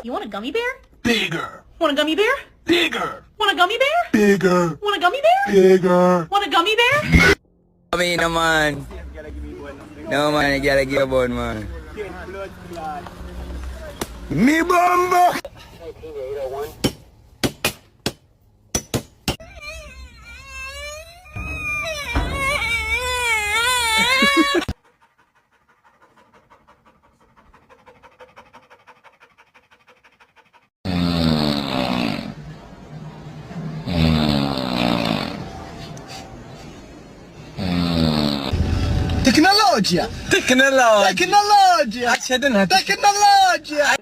You want a gummy bear? Bigger. Want a gummy bear? Bigger. Want a gummy bear? Bigger. Want a gummy bear? Bigger. Want a gummy bear? Kami naman. No man, you gotta give one man. Me bomba! Tecnologia! Tecnology! Tecnologia! Accident. Tecnologia!